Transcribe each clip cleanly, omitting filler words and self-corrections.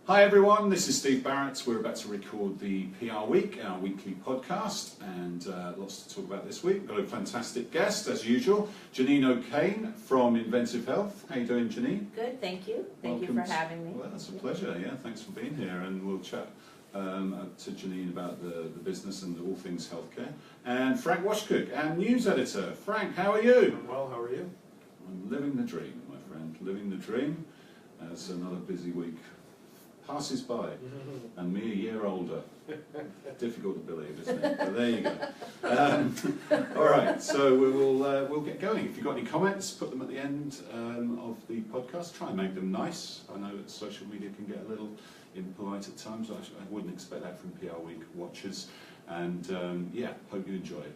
Hi everyone, this is Steve Barrett. We're about to record the PR Week, our weekly podcast, and lots to talk about this week. We've got a fantastic guest, as usual, Jeanine O'Kane from inVentiv Health. How you doing, Jeanine? Good, thank you. Thank you for having me. Well, that's a pleasure, yeah. Thanks for being here, and we'll chat to Jeanine about the business and all things healthcare. And Frank Washkuch, our news editor. Frank, how are you? I'm well, how are you? I'm living the dream, my friend, living the dream as another busy week passes by, and me a year older. Difficult to believe, isn't it? But there you go. All right, so we'll get going. If you've got any comments, put them at the end of the podcast. Try and make them nice. I know that social media can get a little impolite at times. I wouldn't expect that from PR Week watchers. And yeah, hope you enjoy it.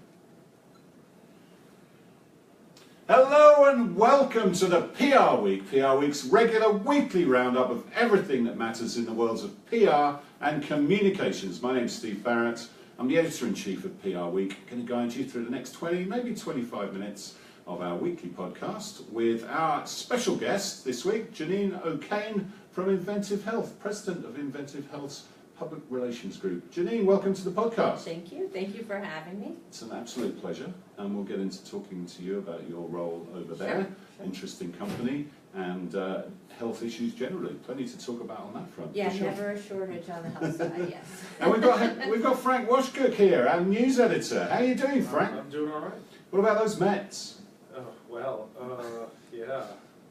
Hello and welcome to the PR Week, PR Week's regular weekly roundup of everything that matters in the worlds of PR and communications. My name's Steve Barrett. I'm the editor-in-chief of PR Week. I'm going to guide you through the next 20, maybe 25 minutes of our weekly podcast with our special guest this week, Jeanine O'Kane from inVentiv Health, President of inVentiv Health's Public Relations Group. Jeanine, welcome to the podcast. Thank you. Thank you for having me. It's an absolute pleasure, and we'll get into talking to you about your role over there. Sure. Interesting company and health issues generally. Plenty to talk about on that front. Yeah, sure. never a shortage on the health side, yes. And we've got Frank Washkuch here, our news editor. How are you doing, Frank? I'm doing all right. What about those Mets? Oh, well, yeah.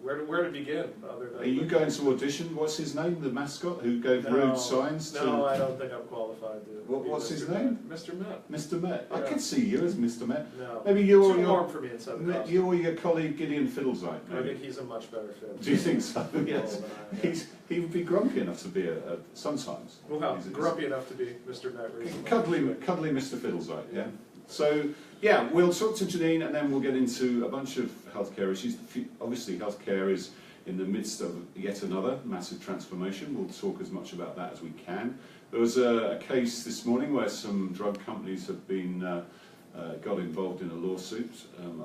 Where to begin? Other than Are you going to audition? What's his name? The mascot who gave road signs to... No, I don't think I'm qualified to. What's his name? Mr. Met. Mr. Met. Yeah. I could see you as Mr. Met. No. Maybe you or Too your... warm for me inside the costume. You or your colleague Gideon Fiddlesite. I think he's a much better fit. Do you think so? Yes. Yeah. He would be grumpy enough to be sometimes. Well, He's grumpy enough to be Mr. Met recently. Cuddly Mr. Fiddlesite, yeah. So, yeah, we'll talk to Jeanine and then we'll get into a bunch of healthcare issues. Obviously, healthcare is in the midst of yet another massive transformation. We'll talk as much about that as we can. There was a case this morning where some drug companies have been got involved in a lawsuit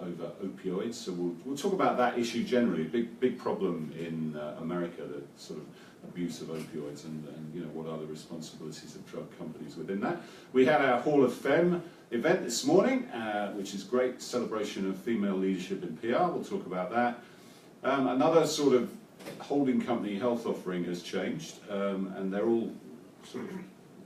over opioids. So we'll talk about that issue generally. Big problem in America, the sort of abuse of opioids and you know what are the responsibilities of drug companies within that. We had our Hall of Femme event this morning, which is great celebration of female leadership in PR. We'll talk about that. Another sort of holding company health offering has changed, and they're all sort of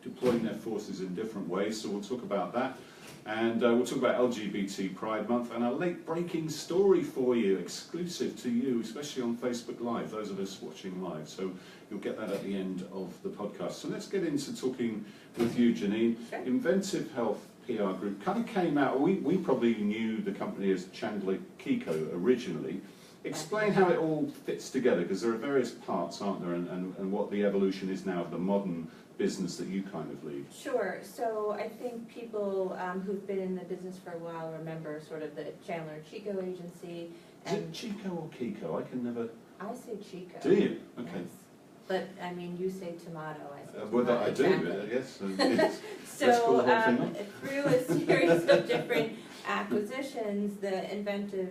deploying their forces in different ways, so we'll talk about that. And we'll talk about LGBT Pride Month and a late-breaking story for you, exclusive to you, especially on Facebook Live, those of us watching live. So you'll get that at the end of the podcast. So let's get into talking with you, Jeanine. Sure. inVentiv Health PR Group kind of came out, we probably knew the company as Chandler Kiko originally. Explain how it all fits together, because there are various parts, aren't there, and what the evolution is now of the modern business that you kind of lead. Sure. So I think people who've been in the business for a while remember sort of the Chandler Chico agency. Is it Chico or Kiko? I can never... I say Chico. Do you? Okay. Yes. But, I mean, you say tomato, I say tomato. Well, that I do, exactly. yes. Yes. So through a series of different acquisitions, the inVentiv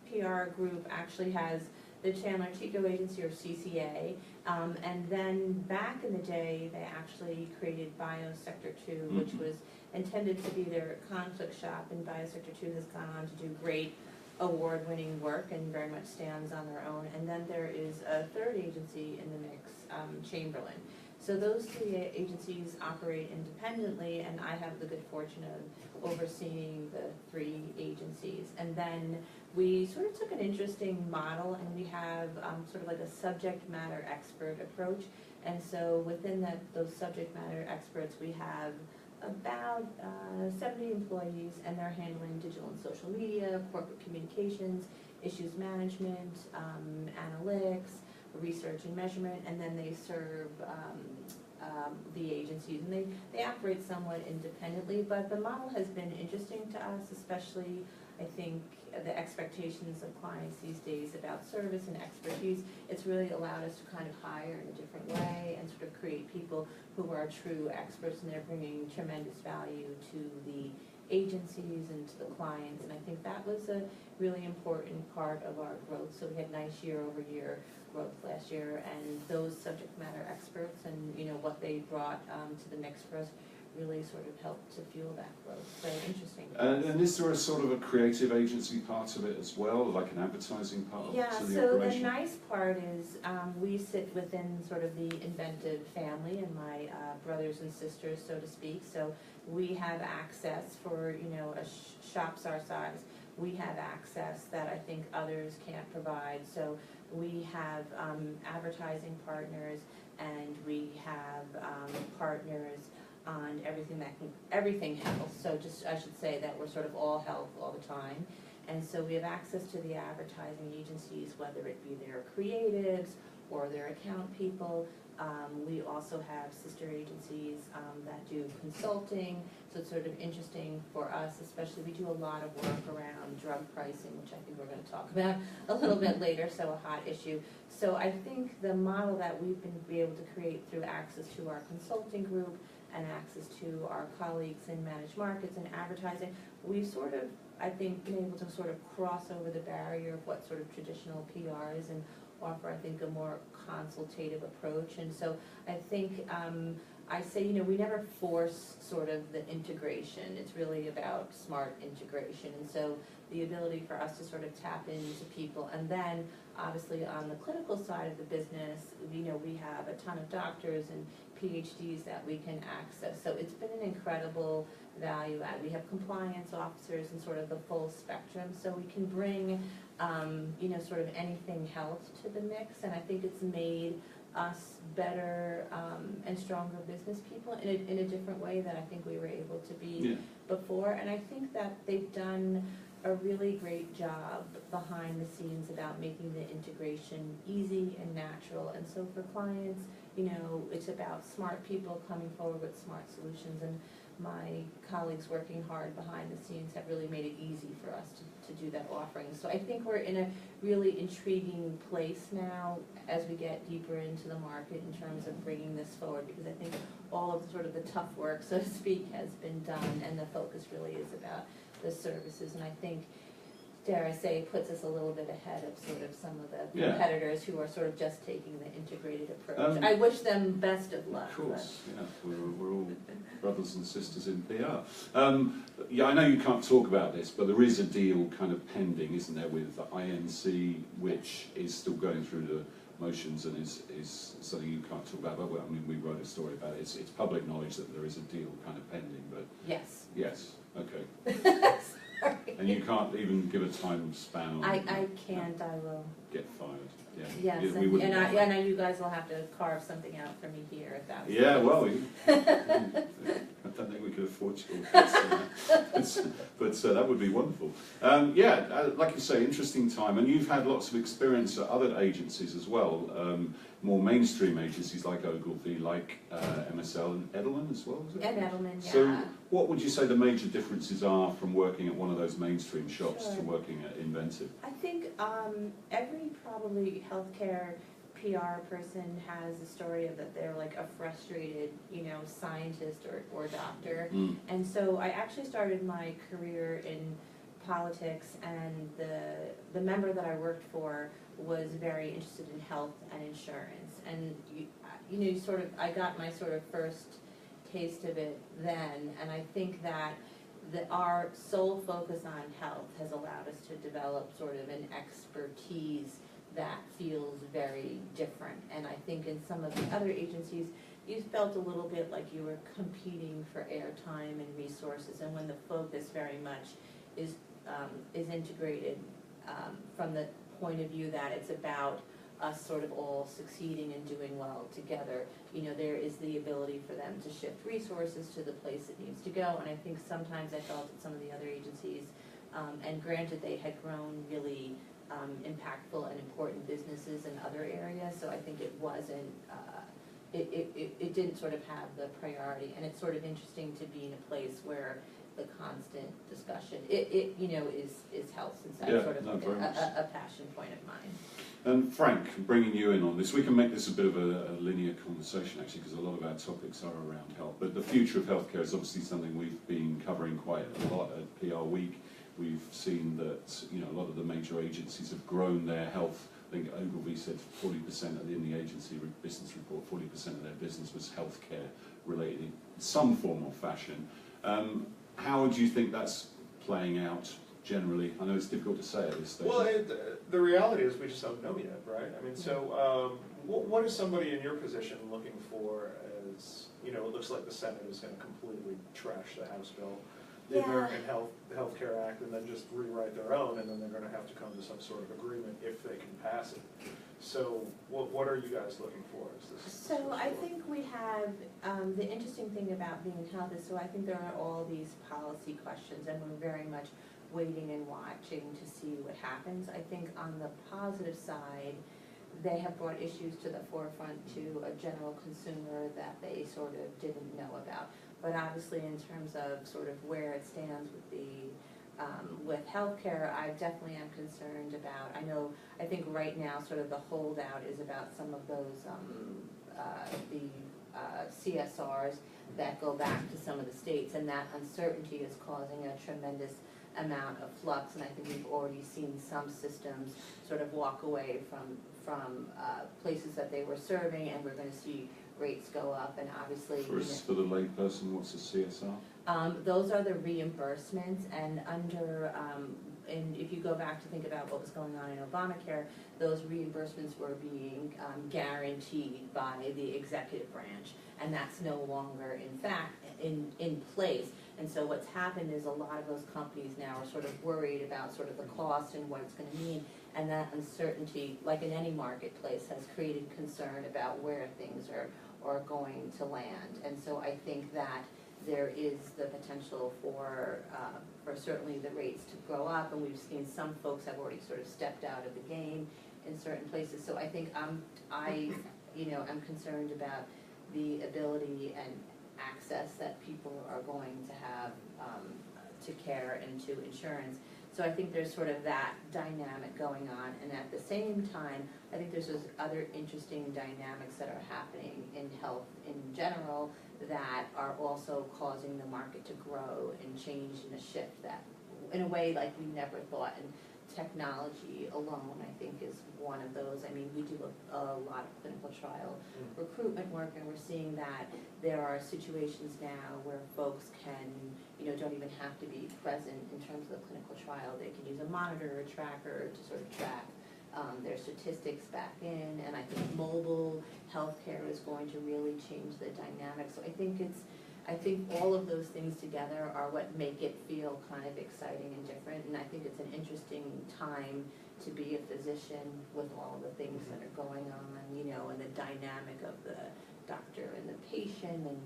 PR group actually has the Chandler Chico Agency, or CCA, and then back in the day they actually created Biosector 2, which was intended to be their conflict shop, and Biosector 2 has gone on to do great award-winning work and very much stands on their own. And then there is a third agency in the mix, Chamberlain. So those three agencies operate independently, and I have the good fortune of overseeing the three agencies. And then we sort of took an interesting model, and we have sort of like a subject matter expert approach. And so within those subject matter experts, we have about 70 employees, and they're handling digital and social media, corporate communications, issues management, analytics, research and measurement, and then they serve the agencies, and they operate somewhat independently, but the model has been interesting to us, especially I think the expectations of clients these days about service and expertise. It's really allowed us to kind of hire in a different way and sort of create people who are true experts, and they're bringing tremendous value to the agencies and to the clients, and I think that was a really important part of our growth. So we had nice year-over-year growth last year, and those subject matter experts and, you know, what they brought to the mix for us really sort of helped to fuel that growth. So interesting. And is there a sort of a creative agency part of it as well, like an advertising part Yeah, to the so operation? the nice part is we sit within sort of the inVentiv family and my brothers and sisters, so to speak. So we have access for, you know, shops our size. We have access that I think others can't provide. So we have advertising partners, and we have partners on everything health. So just, I should say that we're sort of all health all the time. And so we have access to the advertising agencies, whether it be their creatives or their account people. We also have sister agencies that do consulting. So it's sort of interesting for us, especially we do a lot of work around drug pricing, which I think we're going to talk about a little bit later, so a hot issue. So I think the model that we've been able to create through access to our consulting group and access to our colleagues in managed markets and advertising, we've sort of, I think, been able to sort of cross over the barrier of what sort of traditional PR is and offer, I think, a more consultative approach. And so I think I say, you know, we never force sort of the integration. It's really about smart integration. And so the ability for us to sort of tap into people. And then obviously on the clinical side of the business, you know, we have a ton of doctors and PhDs that we can access. So it's been an incredible value add. We have compliance officers and sort of the full spectrum. So we can bring, you know, sort of anything health to the mix. And I think it's made us better and stronger business people in a different way that I think we were able to be before. And I think that they've done a really great job behind the scenes about making the integration easy and natural. And so for clients, you know, it's about smart people coming forward with smart solutions. And my colleagues working hard behind the scenes have really made it easy for us to do that offering. So I think we're in a really intriguing place now as we get deeper into the market in terms of bringing this forward, because I think all of sort of the tough work, so to speak, has been done, and the focus really is about the services. And I think, dare I say, puts us a little bit ahead of sort of some of the competitors who are sort of just taking the integrated approach. I wish them best of luck. Of course, yeah, we're all brothers and sisters in PR. Yeah, I know you can't talk about this, but there is a deal kind of pending, isn't there, with the INC, which is still going through the motions and is something you can't talk about. But I mean, we wrote a story about it. It's public knowledge that there is a deal kind of pending, but Yes. yes, okay. Sorry. And you can't even give a time span on I can't, I will. get fired. Yeah. Yes, Yeah, we and wouldn't want that. I know you guys will have to carve something out for me here if that's. Yeah, well, I don't think we could afford your costs, but that would be wonderful. Like you say, interesting time, and you've had lots of experience at other agencies as well, more mainstream agencies like Ogilvy, like MSL and Edelman as well, is it? And Edelman, yeah. So what would you say the major differences are from working at one of those mainstream shops to Sure. working at inVentiv? I think every probably healthcare PR person has a story of that they're like a frustrated, you know, scientist or doctor. And so I actually started my career in politics, and the member that I worked for was very interested in health and insurance. And you know, sort of, I got my sort of first taste of it then, and I think that our sole focus on health has allowed us to develop sort of an expertise that feels very different. And I think in some of the other agencies, you felt a little bit like you were competing for airtime and resources, and when the focus very much is integrated from the point of view that it's about us sort of all succeeding and doing well together. You know, there is the ability for them to shift resources to the place it needs to go. And I think sometimes I felt at some of the other agencies, and granted they had grown really impactful and important businesses in other areas, so I think it wasn't, it didn't sort of have the priority. And it's sort of interesting to be in a place where the constant discussion, you know, is health, since that's sort of a passion point of mine. And Frank, bringing you in on this, we can make this a bit of a linear conversation actually, because a lot of our topics are around health. But the future of healthcare is obviously something we've been covering quite a lot at PRWeek. We've seen that, you know, a lot of the major agencies have grown their health. think Ogilvy said 40% in the agency business report, 40% of their business was healthcare related in some form or fashion. How do you think that's playing out generally? I know it's difficult to say at this stage. Well, the reality is we just don't know yet, right? I mean, so what is somebody in your position looking for as, you know, it looks like the Senate is going to completely trash the House bill, the American Healthcare Act, and then just rewrite their own, and then they're going to have to come to some sort of agreement if they can pass it. So what are you guys looking for? So I think we have, the interesting thing about being in health is, so I think there are all these policy questions, and we're very much waiting and watching to see what happens. I think on the positive side, they have brought issues to the forefront to a general consumer that they sort of didn't know about. But obviously in terms of sort of where it stands with the with healthcare, I definitely am concerned about, I think right now sort of the holdout is about some of those, CSRs that go back to some of the states, and that uncertainty is causing a tremendous amount of flux, and I think we've already seen some systems sort of walk away from places that they were serving, and we're going to see rates go up, and obviously... For the layperson, what's a CSR? Those are the reimbursements, and and if you go back to think about what was going on in Obamacare, those reimbursements were being guaranteed by the executive branch, and that's no longer, in fact, in place. And so what's happened is a lot of those companies now are sort of worried about sort of the cost and what it's going to mean, and that uncertainty, like in any marketplace, has created concern about where things are going to land. And so I think that there is the potential for certainly the rates to go up, and we've seen some folks have already sort of stepped out of the game in certain places. So I think I'm concerned about the ability and access that people are going to have to care and to insurance. So I think there's sort of that dynamic going on, and at the same time, I think there's those other interesting dynamics that are happening in health in general that are also causing the market to grow and change and a shift that, in a way, like we never thought. And technology alone, I think, is one of those. I mean, we do a lot of clinical trial recruitment work, and we're seeing that there are situations now where folks can, don't even have to be present in terms of the clinical trial. They can use a monitor or tracker to sort of track their statistics back in, and I think mobile healthcare is going to really change the dynamics. So I think all of those things together are what make it feel kind of exciting and different, and I think it's an interesting time to be a physician with all the things that are going on, and the dynamic of the doctor and the patient, and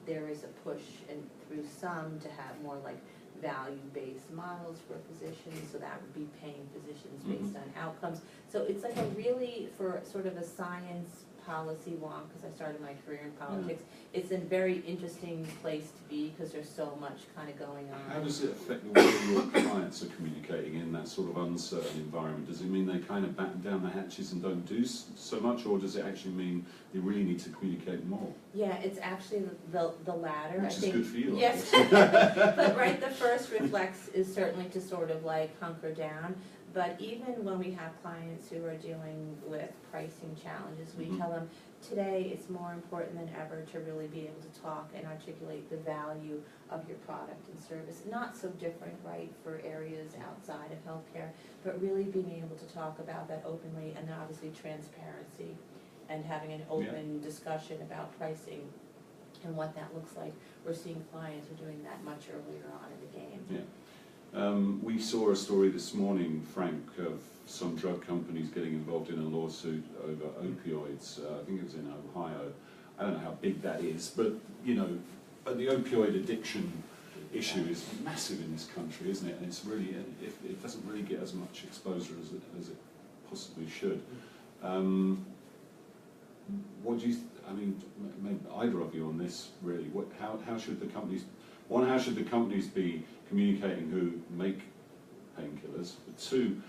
there is a push and through some to have more like value-based models for physicians, so that would be paying physicians based on outcomes. So it's like a really, for sort of a science policy wonk, because I started my career in politics, it's a very interesting place to be because there's so much kind of going on. How does it affect the way your clients are communicating in that sort of uncertain environment? Does it mean they kind of batten down the hatches and don't do so much, or does it actually mean they really need to communicate more? Yeah, it's actually the latter. Which is good for you. Yes. But right, the first reflex is certainly to sort of like hunker down. But even when we have clients who are dealing with pricing challenges, we tell them today it's more important than ever to really be able to talk and articulate the value of your product and service. Not so different, right, for areas outside of healthcare, but really being able to talk about that openly, and obviously transparency and having an open discussion about pricing and what that looks like. We're seeing clients are doing that much earlier on in the game. Yeah. We saw a story this morning, Frank, of some drug companies getting involved in a lawsuit over opioids. I think it was in Ohio. I don't know how big that is, but but the opioid addiction issue is massive in this country, isn't it? And it's really, it doesn't really get as much exposure as it possibly should. What do you? Maybe either of you on this really. How should the companies? One, how should the companies be communicating who make painkillers? But two,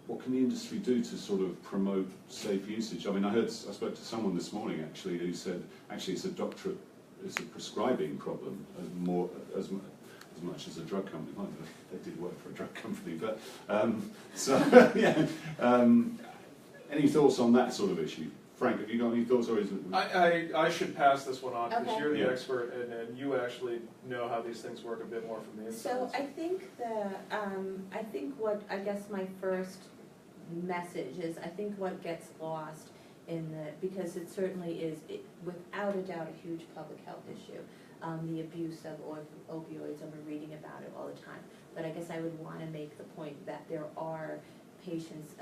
what can the industry do to sort of promote safe usage? I spoke to someone this morning actually who said actually it's a prescribing problem as as much as a drug company. Well, they did work for a drug company, but yeah. Any thoughts on that sort of issue? Frank, have you got any thoughts, or is it? I should pass this one on, because Okay. you're the Yeah. expert, and you actually know how these things work a bit more from the inside. So I think I think what, I guess my first message is, I think what gets lost in because it certainly is, without a doubt, a huge public health issue, the abuse of opioids, and we're reading about it all the time. But I guess I would want to make the point that there are patients,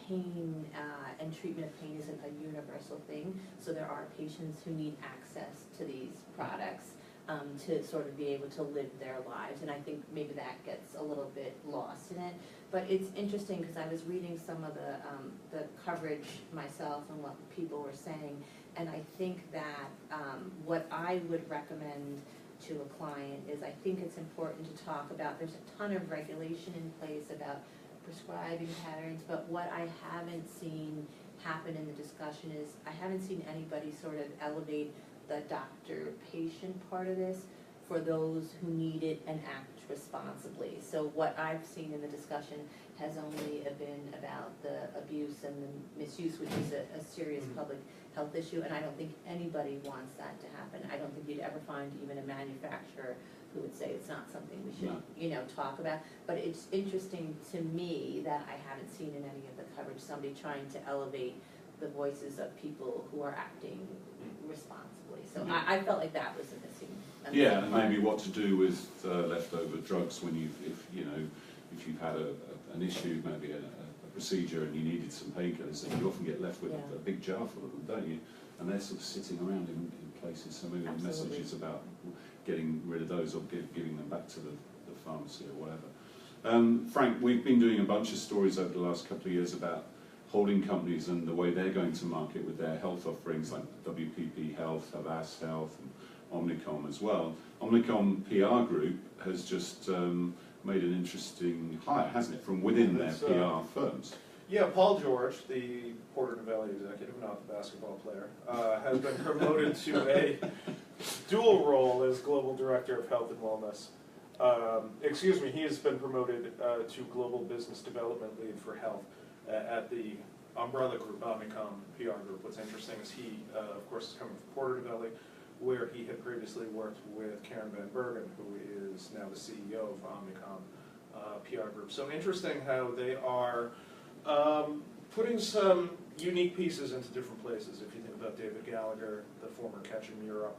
pain and treatment of pain isn't a universal thing, so there are patients who need access to these products to sort of be able to live their lives, and I think maybe that gets a little bit lost in it. But it's interesting, because I was reading some of the coverage myself and what people were saying, and I think that what I would recommend to a client is, I think it's important to talk about, there's a ton of regulation in place about prescribing patterns, but what I haven't seen happen in the discussion is, I haven't seen anybody sort of elevate the doctor-patient part of this for those who need it and act responsibly. So what I've seen in the discussion has only been about the abuse and the misuse, which is a serious public health issue, and I don't think anybody wants that to happen. I don't think you'd ever find even a manufacturer who would say it's not something we should, talk about. But it's interesting to me that I haven't seen in any of the coverage somebody trying to elevate the voices of people who are acting responsibly. So I felt like that was a missing. Yeah, and maybe what to do with leftover drugs when if you've had an issue, maybe a procedure, and you needed some painkillers, and you often get left with a big jar full of them, don't you? And they're sort of sitting around in places. So maybe the message is about getting rid of those, or giving them back to the pharmacy or whatever. Frank, we've been doing a bunch of stories over the last couple of years about holding companies and the way they're going to market with their health offerings, like WPP Health, Havas Health, and Omnicom as well. Omnicom PR Group has just made an interesting hire, hasn't it, from within their PR firms? Yeah, Paul George, the Porter Novelli executive, not the basketball player, has been promoted to a dual role as Global Director of Health and Wellness. He has been promoted to Global Business Development Lead for Health at the umbrella group, Omnicom PR Group. What's interesting is he, of course, is coming from Porter Novelli, where he had previously worked with Karen Van Bergen, who is now the CEO of Omnicom PR Group. So interesting how they are putting some unique pieces into different places. If you think about David Gallagher, the former Ketchum Europe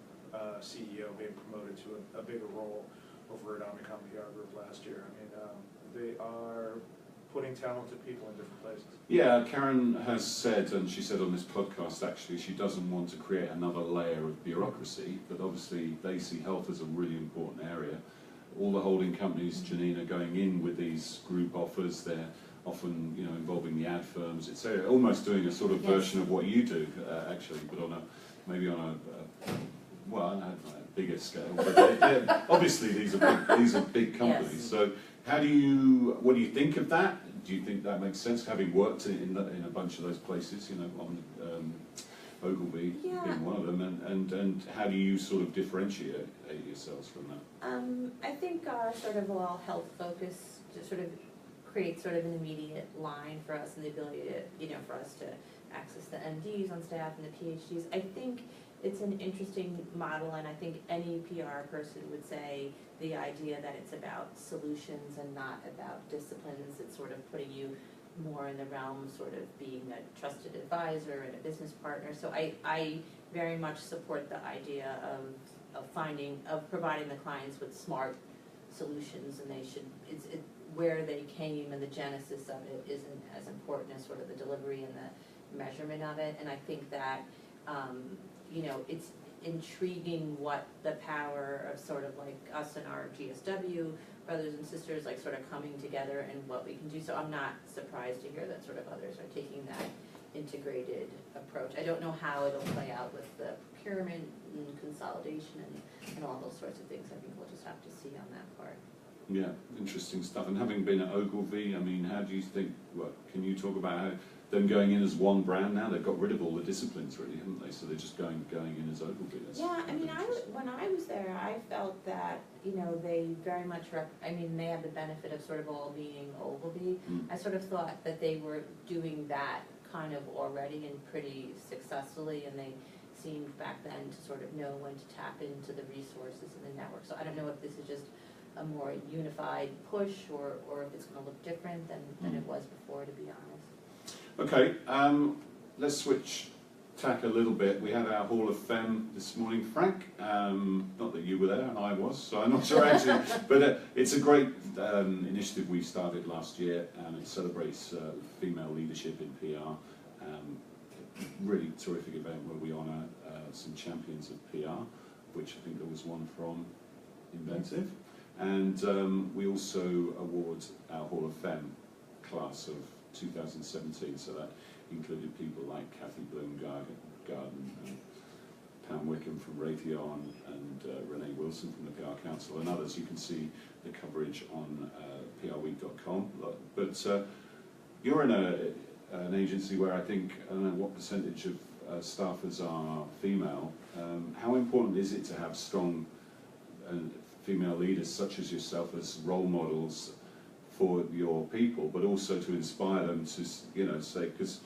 CEO, being promoted to a bigger role over at Omnicom PR Group last year. I mean, they are putting talented people in different places. Yeah, Karen has said, and she said on this podcast actually, she doesn't want to create another layer of bureaucracy, but obviously they see health as a really important area. All the holding companies, Jeanine, are going in with these group offers. They're often, involving the ad firms, etc. Almost doing a sort of version of what you do, actually, but maybe on a bigger scale. But obviously, these are big companies. Yes. So, what do you think of that? Do you think that makes sense, having worked in a bunch of those places? On Ogilvy being one of them, and how do you sort of differentiate yourselves from that? I think our sort of all health focus just sort of creates sort of an immediate line for us, and the ability to, for us to access the MDs on staff and the PhDs. I think it's an interesting model, and I think any PR person would say the idea that it's about solutions and not about disciplines. It's sort of putting you more in the realm of sort of being a trusted advisor and a business partner. So I very much support the idea of providing the clients with smart solutions, and they should, where they came and the genesis of it isn't as important as sort of the delivery and the measurement of it. And I think that, it's intriguing what the power of sort of like us and our GSW brothers and sisters, like sort of coming together and what we can do. So I'm not surprised to hear that sort of others are taking that integrated approach. I don't know how it'll play out with the procurement and consolidation and all those sorts of things. I think we'll just have to see on that part. Yeah, interesting stuff. And having been at Ogilvy, I mean, how do you think, can you talk about how them going in as one brand now. They've got rid of all the disciplines, really, haven't they? So they're just going in as Ogilvy. Yeah, I mean, when I was there, I felt that, you know, they very much, they had the benefit of sort of all being Ogilvy. I sort of thought that they were doing that kind of already and pretty successfully, and they seemed back then to sort of know when to tap into the resources in the network. So I don't know if this is just a more unified push, or if it's going to look different than it was before, to be honest. Okay, let's switch tack a little bit. We had our Hall of Fame this morning, Frank. Not that you were there, and I was, so I'm not sure actually. But it's a great initiative we started last year. It celebrates female leadership in PR. Really terrific event where we honour some champions of PR, which I think there was one from inVentiv. And we also award our Hall of Fame class of 2017, so that included people like Kathy Bloom-Garden, Pam Wickham from Raytheon, and Renee Wilson from the PR Council, and others. You can see the coverage on PRWeek.com. But you're in an agency where I don't know what percentage of staffers are female. How important is it to have strong female leaders such as yourself as role models for your people, but also to inspire them to, you know, say, because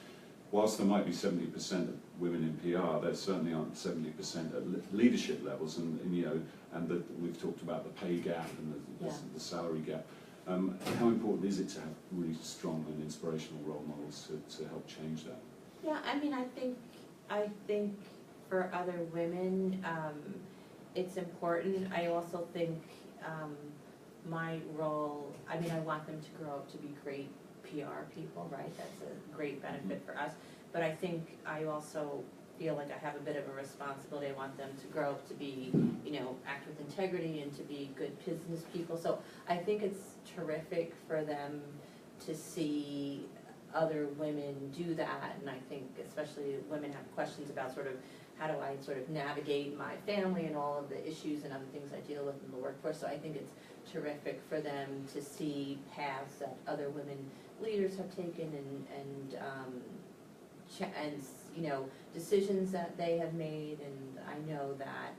whilst there might be 70% of women in PR, there certainly aren't 70% at leadership levels, and you know, and we've talked about the pay gap and the salary gap. How important is it to have really strong and inspirational role models to help change that? Yeah, I mean, I think for other women, it's important. I also think my role, I mean, I want them to grow up to be great PR people, right? That's a great benefit for us. But I think I also feel like I have a bit of a responsibility. I want them to grow up to be, you know, act with integrity and to be good business people. So I think it's terrific for them to see other women do that. And I think especially women have questions about sort of how do I sort of navigate my family and all of the issues and other things I deal with in the workforce. So I think it's terrific for them to see paths that other women leaders have taken and you know, decisions that they have made. And I know that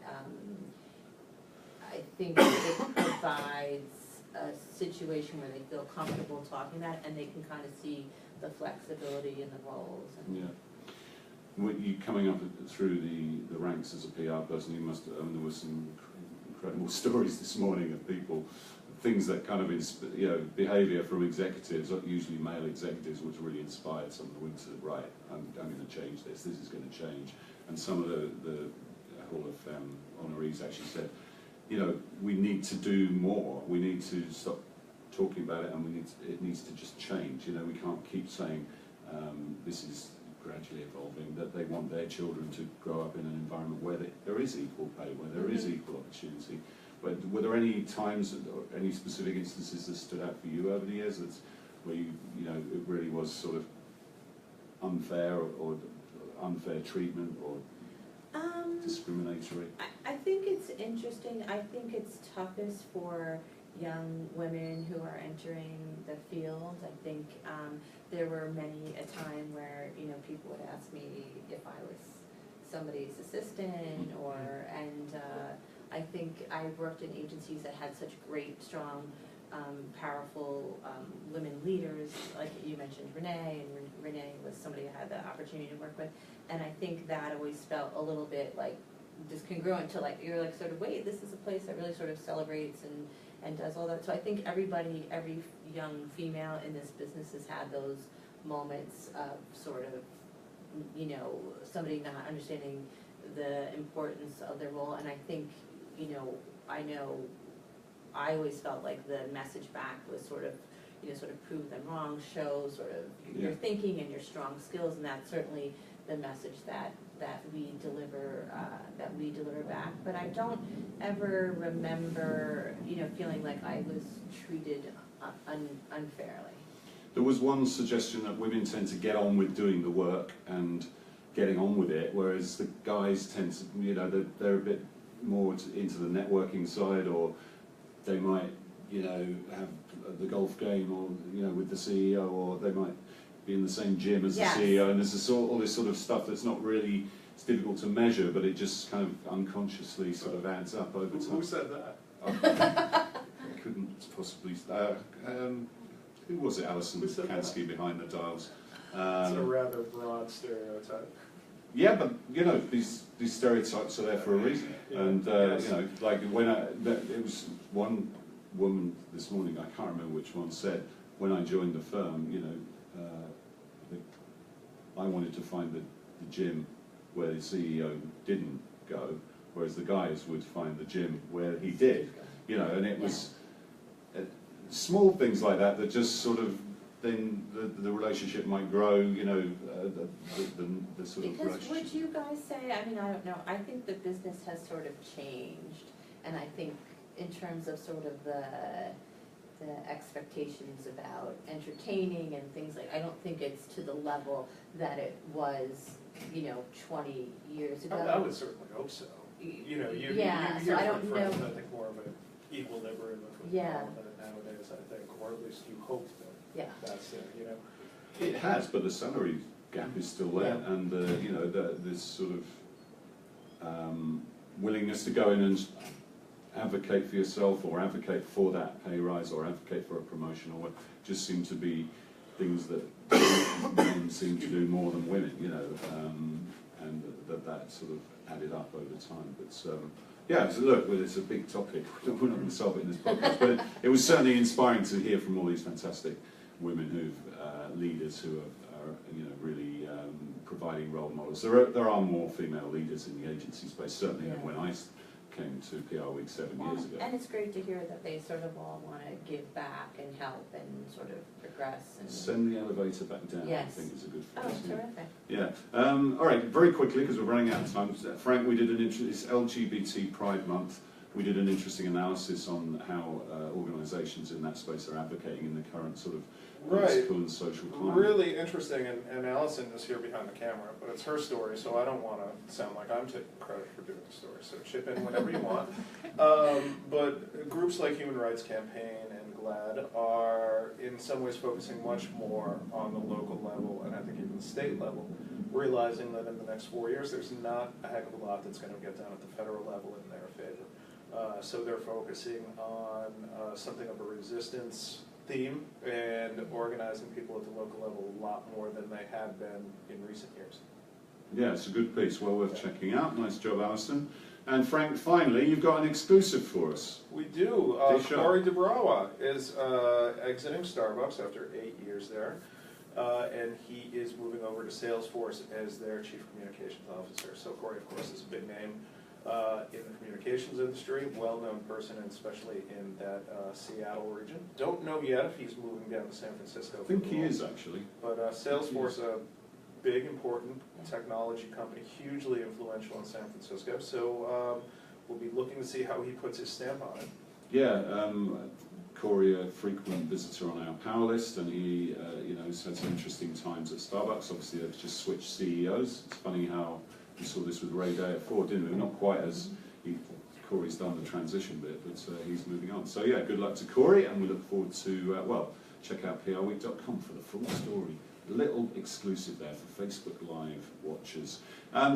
I think it provides a situation where they feel comfortable talking about it, and they can kind of see the flexibility in the roles. And yeah. You coming up through the ranks as a PR person, you must. There were some incredible stories this morning of people, things that kind of behaviour from executives, usually male executives, which really inspired some of the women to right. I'm going to change this. This is going to change. And some of the Hall of Fame honorees actually said, you know, we need to do more. We need to stop talking about it, and it needs to just change. You know, we can't keep saying this is gradually evolving, that they want their children to grow up in an environment where there is equal pay, where there is equal opportunity. But were there any times or any specific instances that stood out for you over the years where you know, it really was sort of unfair or unfair treatment or discriminatory? I think it's interesting. I think it's toughest for young women who are entering the field. I think there were many a time where, you know, people would ask me if I was somebody's assistant, and I think I worked in agencies that had such great, strong, powerful women leaders, like you mentioned Renee, and Renee was somebody I had the opportunity to work with, and I think that always felt a little bit like discongruent to, like, you're like sort of, wait, this is a place that really sort of celebrates and does all that. So I think every young female in this business has had those moments of sort of, you know, somebody not understanding the importance of their role. And I think, you know, I always felt like the message back was sort of, you know, sort of prove them wrong, show sort of your thinking and your strong skills, and that's certainly the message that we deliver back. But I don't ever remember, you know, feeling like I was treated unfairly. There was one suggestion that women tend to get on with doing the work and getting on with it, whereas the guys tend to, you know, they're a bit more into the networking side, or they might, you know, have the golf game, or, you know, with the CEO, or they might be in the same gym as Yes. the CEO, and there's all this sort of stuff that's not really, it's difficult to measure, but it just kind of unconsciously sort of adds up over time. Who said that? I couldn't possibly. Who was it? Alison Who said that? Kansky behind the dials. It's a rather broad stereotype. Yeah, but you know, these stereotypes are there for a reason. Yeah. And Yes. you know, like it was one woman this morning, I can't remember which one, said, when I joined the firm, you know, I wanted to find the gym where the CEO didn't go, whereas the guys would find the gym where he did. You know, and it was small things like that that just sort of, then the relationship might grow, you know, the sort of Because relationship. would you guys say, I mean, I don't know, I think the business has sort of changed, and I think in terms of sort of the expectations about entertaining and things like, I don't think it's to the level that it was, you know, 20 years ago. I would certainly hope so. You know, you Yeah, so hear I from don't friends, know. I think, more of an equilibrium of football Yeah. nowadays, I think, or at least you hope that Yeah. that's it, you know. It has, but the salary gap is still there, Yeah. and you know, this sort of willingness to go in and advocate for yourself, or advocate for that pay rise, or advocate for a promotion, or what, just seem to be things that men seem to do more than women, you know, and that sort of added up over time. But yeah, so look, well, it's a big topic. We're not going to solve it in this podcast, but it was certainly inspiring to hear from all these fantastic women who've leaders who are you know, really providing role models. There are more female leaders in the agency space, certainly than when I came to PRWeek 7 years ago. And it's great to hear that they sort of all want to give back and help and sort of progress. And Send the elevator back down, Yes. I think is a good oh, phrase. terrific. Yeah. All right, very quickly, because we're running out of time. Frank, we did it's LGBT Pride Month. We did an interesting analysis on how organisations in that space are advocating in the current sort of political and social climate. Really interesting, and Alison is here behind the camera, but it's her story, so I don't want to sound like I'm taking credit for doing the story, so chip in whenever you want. But groups like Human Rights Campaign and GLAAD are in some ways focusing much more on the local level, and I think even the state level, realizing that in the next 4 years there's not a heck of a lot that's going to get done at the federal level in their favor. So they're focusing on something of a resistance theme and organizing people at the local level a lot more than they have been in recent years. Yeah, it's a good piece, well worth checking out. Nice job, Alison. And Frank, finally, you've got an exclusive for us. We do. Dish up. Corey DeBrawa is exiting Starbucks after 8 years there, and he is moving over to Salesforce as their Chief Communications Officer. So Corey, of course, is a big name in the communications industry, well-known person, and especially in that Seattle region. Don't know yet if he's moving down to San Francisco. I think he is, actually. But Salesforce, a big, important technology company, hugely influential in San Francisco. So we'll be looking to see how he puts his stamp on it. Yeah, Corey, a frequent visitor on our power list, and he, you know, has had some interesting times at Starbucks. Obviously, they've just switched CEOs. It's funny how we saw this with Ray Day at Ford, didn't we? Not quite as Corey's done the transition bit, but he's moving on. So yeah, good luck to Corey, and we look forward to, well, check out PRWeek.com for the full story. A little exclusive there for Facebook Live watchers.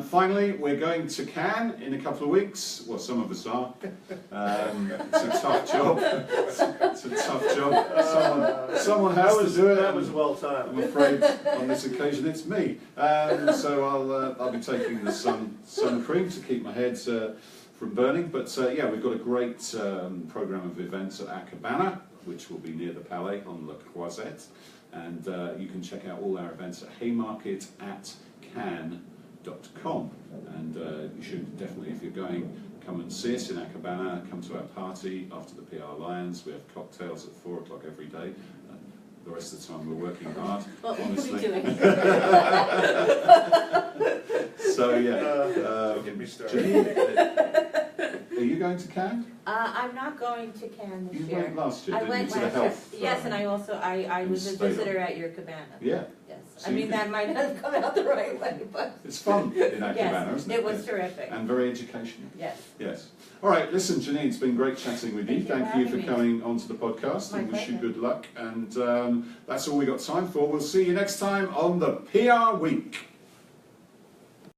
Finally, we're going to Cannes in a couple of weeks. Well, some of us are. It's a tough job. It's a tough job. Someone has to do it. That was well timed. I'm afraid on this occasion it's me. So I'll be taking the sun cream to keep my head from burning. But yeah, we've got a great program of events at our Cabana, which will be near the Palais on Le Croisette. And you can check out all our events at Haymarket at Cannes.com. And you should definitely, if you're going, come and see us in our Cabana, come to our party after the PR Lions. We have cocktails at 4 o'clock every day. The rest of the time we're working hard, What will honestly. we be doing? So yeah, Get me started. Jeanine, are you going to Cannes? I'm not going to Cannes this You year. went last year, I didn't you, went to the last year. health? Yes, and I also I was a Stayed on. visitor at your cabana. Yeah. Yes. I mean, that might not have come out the right way, but It's fun in Active yes, isn't it? it was terrific. And very educational. Yes. Yes. All right, listen, Jeanine, it's been great chatting with you. Thank you for for having me. coming onto the podcast, My and wish you pleasure. good luck. And that's all we got time for. We'll see you next time on the PR Week.